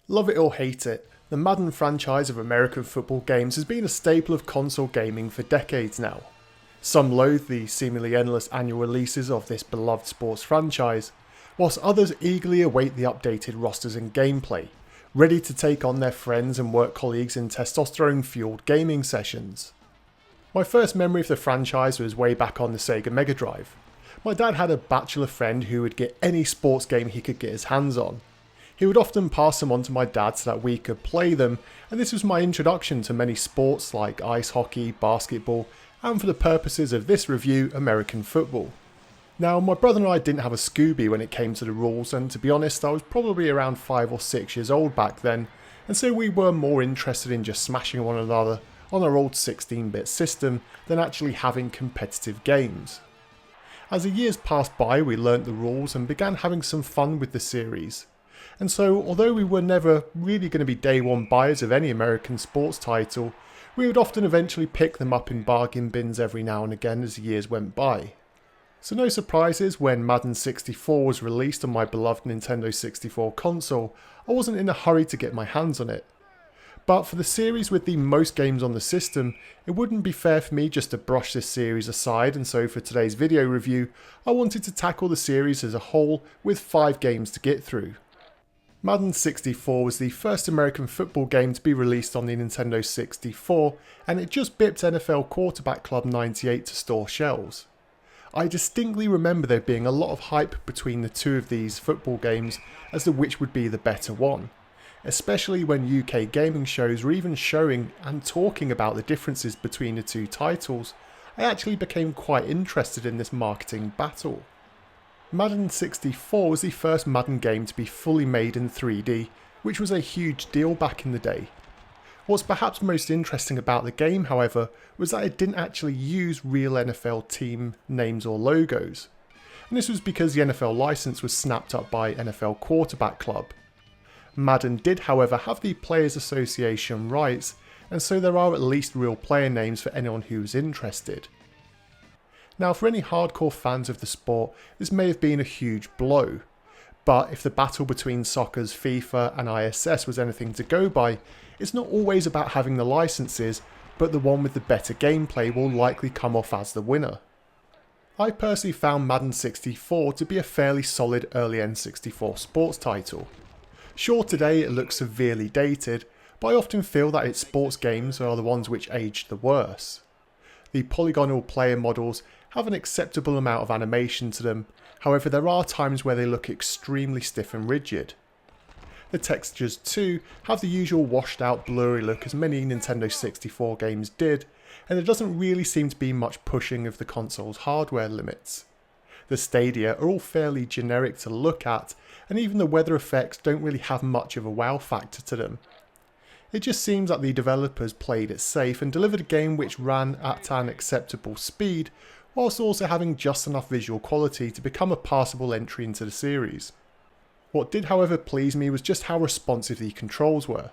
Love it or hate it, the Madden franchise of American football games has been a staple of console gaming for decades now. Some loathe the seemingly endless annual releases of this beloved sports franchise, whilst others eagerly await the updated rosters and gameplay, ready to take on their friends and work colleagues in testosterone-fueled gaming sessions. My first memory of the franchise was way back on the Sega Mega Drive. My dad had a bachelor friend who would get any sports game he could get his hands on. He would often pass them on to my dad so that we could play them, and this was my introduction to many sports like ice hockey, basketball, and for the purposes of this review, American football. Now, my brother and I didn't have a Scooby when it came to the rules, and to be honest, I was probably around 5 or 6 years old back then, and so we were more interested in just smashing one another on our old 16-bit system than actually having competitive games. As the years passed by, we learnt the rules and began having some fun with the series. And so, although we were never really going to be day one buyers of any American sports title, we would often eventually pick them up in bargain bins every now and again as the years went by. So no surprises when Madden 64 was released on my beloved Nintendo 64 console, I wasn't in a hurry to get my hands on it. But for the series with the most games on the system, it wouldn't be fair for me just to brush this series aside, and so for today's video review, I wanted to tackle the series as a whole with 5 games to get through. Madden 64 was the first American football game to be released on the Nintendo 64, and it just bipped NFL Quarterback Club 98 to store shelves. I distinctly remember there being a lot of hype between the two of these football games as to which would be the better one, especially when UK gaming shows were even showing and talking about the differences between the two titles. I actually became quite interested in this marketing battle. Madden 64 was the first Madden game to be fully made in 3D, which was a huge deal back in the day. What's perhaps most interesting about the game, however, was that it didn't actually use real NFL team names or logos. And this was because the NFL license was snapped up by NFL Quarterback Club. Madden did, however, have the Players Association rights, and so there are at least real player names for anyone who's interested. Now, for any hardcore fans of the sport, this may have been a huge blow, but if the battle between soccer's FIFA and ISS was anything to go by, it's not always about having the licenses, but the one with the better gameplay will likely come off as the winner. I personally found Madden 64 to be a fairly solid early N64 sports title. Sure, today it looks severely dated, but I often feel that its sports games are the ones which aged the worst. The polygonal player models have an acceptable amount of animation to them, however there are times where they look extremely stiff and rigid. The textures too have the usual washed out blurry look as many Nintendo 64 games did, and there doesn't really seem to be much pushing of the console's hardware limits. The stadia are all fairly generic to look at, and even the weather effects don't really have much of a wow factor to them. It just seems that the developers played it safe and delivered a game which ran at an acceptable speed, whilst also having just enough visual quality to become a passable entry into the series. What did however please me was just how responsive the controls were.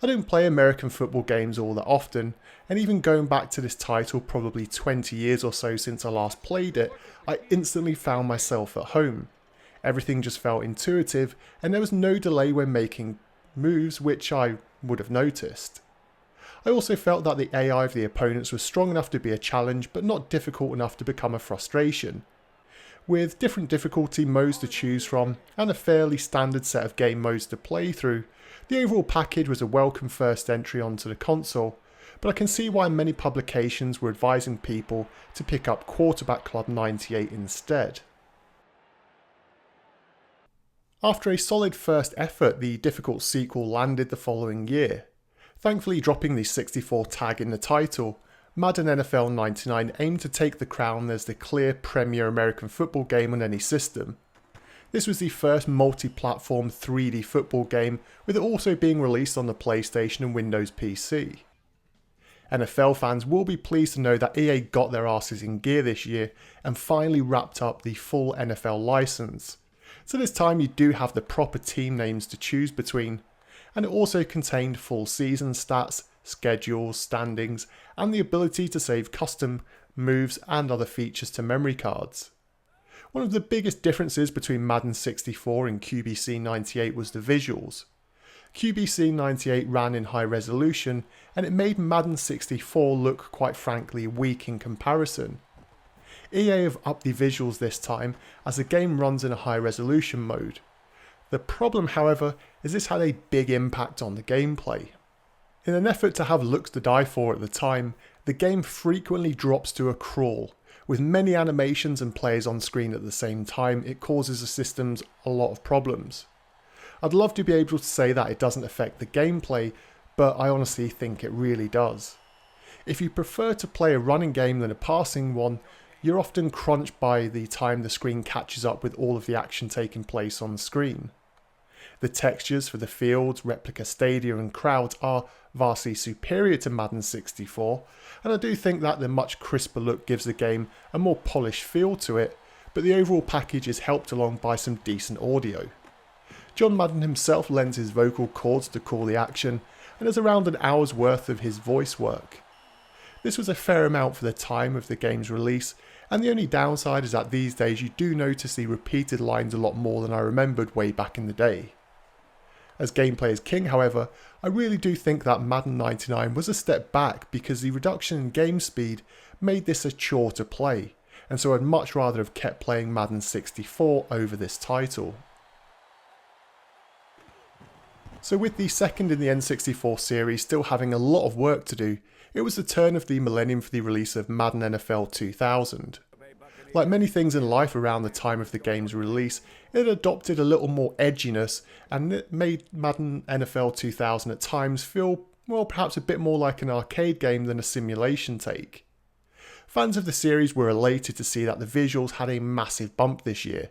I don't play American football games all that often, and even going back to this title probably 20 years or so since I last played it, I instantly found myself at home. Everything just felt intuitive, and there was no delay when making moves, which I would have noticed. I also felt that the AI of the opponents was strong enough to be a challenge, but not difficult enough to become a frustration. With different difficulty modes to choose from, and a fairly standard set of game modes to play through, the overall package was a welcome first entry onto the console, but I can see why many publications were advising people to pick up Quarterback Club 98 instead. After a solid first effort, the difficult sequel landed the following year. Thankfully, dropping the 64 tag in the title, Madden NFL 99 aimed to take the crown as the clear premier American football game on any system. This was the first multi-platform 3D football game, with it also being released on the PlayStation and Windows PC. NFL fans will be pleased to know that EA got their asses in gear this year and finally wrapped up the full NFL license. So this time you do have the proper team names to choose between, and it also contained full season stats, schedules, standings, and the ability to save custom moves and other features to memory cards. One of the biggest differences between Madden 64 and QBC 98 was the visuals. QBC98 ran in high resolution, and it made Madden 64 look quite frankly weak in comparison. EA have upped the visuals this time as the game runs in a high resolution mode. The problem, however, is this had a big impact on the gameplay. In an effort to have looks to die for at the time, the game frequently drops to a crawl. With many animations and players on screen at the same time, it causes the systems a lot of problems. I'd love to be able to say that it doesn't affect the gameplay, but I honestly think it really does. If you prefer to play a running game than a passing one, you're often crunched by the time the screen catches up with all of the action taking place on the screen. The textures for the fields, replica stadia and crowds are vastly superior to Madden 64, and I do think that the much crisper look gives the game a more polished feel to it, but the overall package is helped along by some decent audio. John Madden himself lends his vocal cords to call the action, and has around an hour's worth of his voice work. This was a fair amount for the time of the game's release, and the only downside is that these days you do notice the repeated lines a lot more than I remembered way back in the day. As gameplay is king, however, I really do think that Madden 99 was a step back because the reduction in game speed made this a chore to play, and so I'd much rather have kept playing Madden 64 over this title. So with the second in the N64 series still having a lot of work to do, it was the turn of the millennium for the release of Madden NFL 2000. Like many things in life around the time of the game's release, it adopted a little more edginess and it made Madden NFL 2000 at times feel, well, perhaps a bit more like an arcade game than a simulation take. Fans of the series were elated to see that the visuals had a massive bump this year.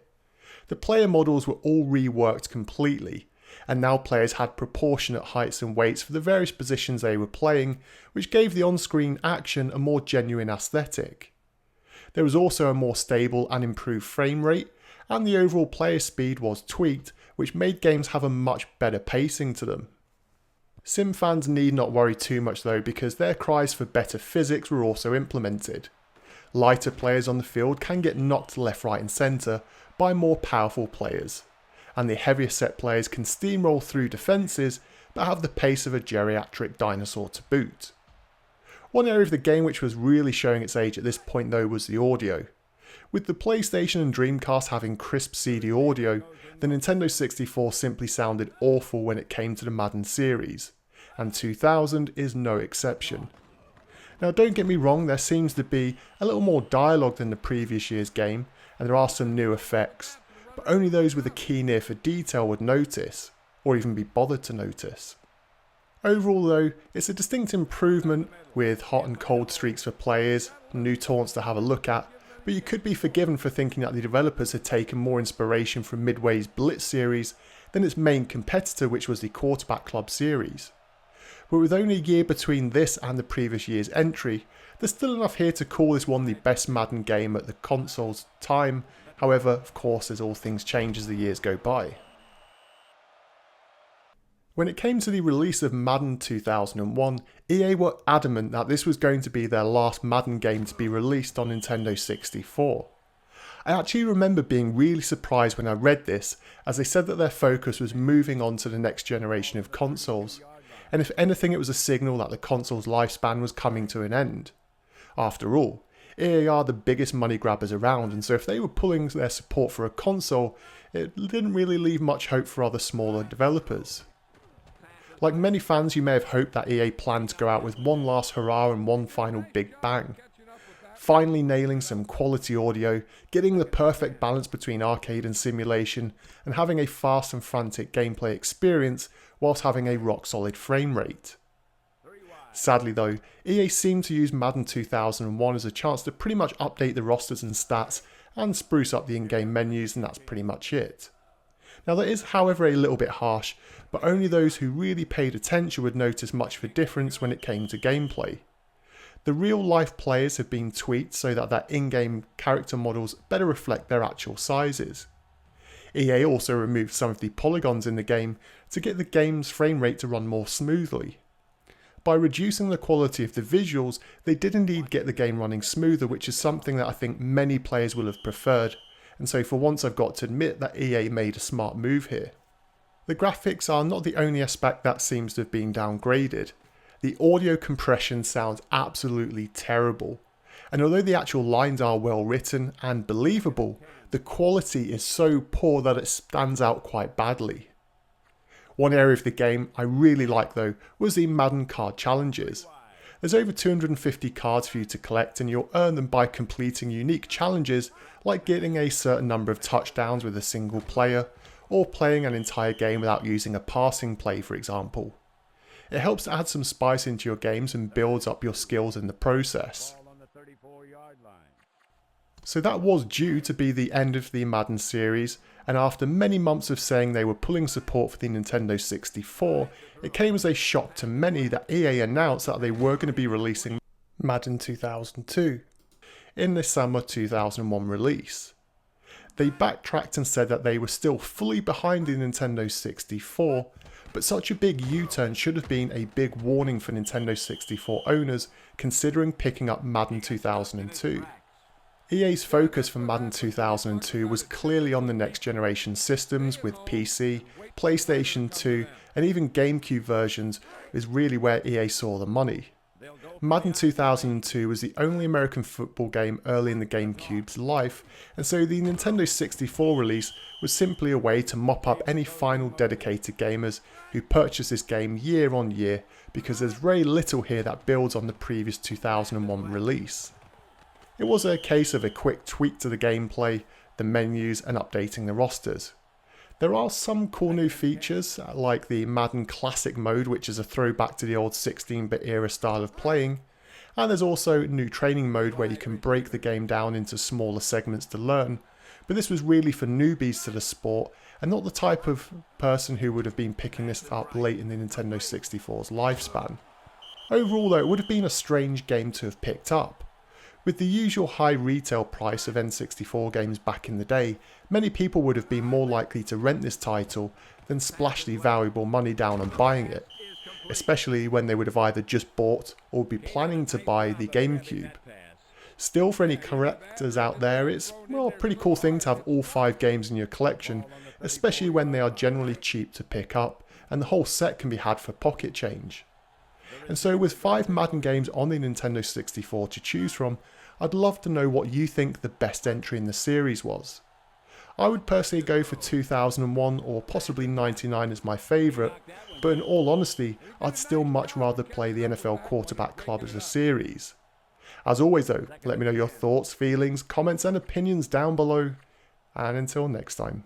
The player models were all reworked completely, and now players had proportionate heights and weights for the various positions they were playing, which gave the on-screen action a more genuine aesthetic. There was also a more stable and improved frame rate, and the overall player speed was tweaked, which made games have a much better pacing to them. Sim fans need not worry too much though, because their cries for better physics were also implemented. Lighter players on the field can get knocked left, right and centre by more powerful players, and the heavier set players can steamroll through defences but have the pace of a geriatric dinosaur to boot. One area of the game which was really showing its age at this point though was the audio. With the PlayStation and Dreamcast having crisp CD audio, the Nintendo 64 simply sounded awful when it came to the Madden series, and 2000 is no exception. Now don't get me wrong, there seems to be a little more dialogue than the previous year's game, and there are some new effects, but only those with a keen ear for detail would notice, or even be bothered to notice. Overall though, it's a distinct improvement with hot and cold streaks for players, new taunts to have a look at, but you could be forgiven for thinking that the developers had taken more inspiration from Midway's Blitz series than its main competitor, which was the Quarterback Club series. But with only a year between this and the previous year's entry, there's still enough here to call this one the best Madden game at the console's time. However, of course, as all things change as the years go by. When it came to the release of Madden 2001, EA were adamant that this was going to be their last Madden game to be released on Nintendo 64. I actually remember being really surprised when I read this, as they said that their focus was moving on to the next generation of consoles, and if anything it was a signal that the console's lifespan was coming to an end. After all, EA are the biggest money grabbers around, and so if they were pulling their support for a console, it didn't really leave much hope for other smaller developers. Like many fans, you may have hoped that EA planned to go out with one last hurrah and one final big bang. Finally nailing some quality audio, getting the perfect balance between arcade and simulation, and having a fast and frantic gameplay experience whilst having a rock solid frame rate. Sadly though, EA seemed to use Madden 2001 as a chance to pretty much update the rosters and stats and spruce up the in-game menus, and that's pretty much it. Now that is however a little bit harsh, but only those who really paid attention would notice much of a difference when it came to gameplay. The real life players have been tweaked so that their in-game character models better reflect their actual sizes. EA also removed some of the polygons in the game to get the game's frame rate to run more smoothly. By reducing the quality of the visuals, they did indeed get the game running smoother, which is something that I think many players will have preferred, and so for once I've got to admit that EA made a smart move here. The graphics are not the only aspect that seems to have been downgraded. The audio compression sounds absolutely terrible, and although the actual lines are well written and believable, the quality is so poor that it stands out quite badly. One area of the game I really liked though was the Madden card challenges. There's over 250 cards for you to collect, and you'll earn them by completing unique challenges like getting a certain number of touchdowns with a single player, or playing an entire game without using a passing play, for example. It helps to add some spice into your games and builds up your skills in the process. So that was due to be the end of the Madden series, and after many months of saying they were pulling support for the Nintendo 64, it came as a shock to many that EA announced that they were going to be releasing Madden 2002 in the summer 2001 release. They backtracked and said that they were still fully behind the Nintendo 64, but such a big U-turn should have been a big warning for Nintendo 64 owners considering picking up Madden 2002. EA's focus for Madden 2002 was clearly on the next generation systems with PC, PlayStation 2 and even GameCube versions is really where EA saw the money. Madden 2002 was the only American football game early in the GameCube's life, and so the Nintendo 64 release was simply a way to mop up any final dedicated gamers who purchased this game year on year, because there's very little here that builds on the previous 2001 release. It was a case of a quick tweak to the gameplay, the menus and updating the rosters. There are some cool new features like the Madden Classic mode, which is a throwback to the old 16-bit era style of playing, and there's also new training mode where you can break the game down into smaller segments to learn, but this was really for newbies to the sport and not the type of person who would have been picking this up late in the Nintendo 64's lifespan. Overall though, it would have been a strange game to have picked up. With the usual high retail price of N64 games back in the day, many people would have been more likely to rent this title than splash the valuable money down on buying it, especially when they would have either just bought or be planning to buy the GameCube. Still, for any collectors out there, it's a pretty cool thing to have all 5 games in your collection, especially when they are generally cheap to pick up and the whole set can be had for pocket change. And so with 5 Madden games on the Nintendo 64 to choose from, I'd love to know what you think the best entry in the series was. I would personally go for 2001 or possibly 99 as my favourite, but in all honesty, I'd still much rather play the NFL Quarterback Club as a series. As always though, let me know your thoughts, feelings, comments and opinions down below, and until next time.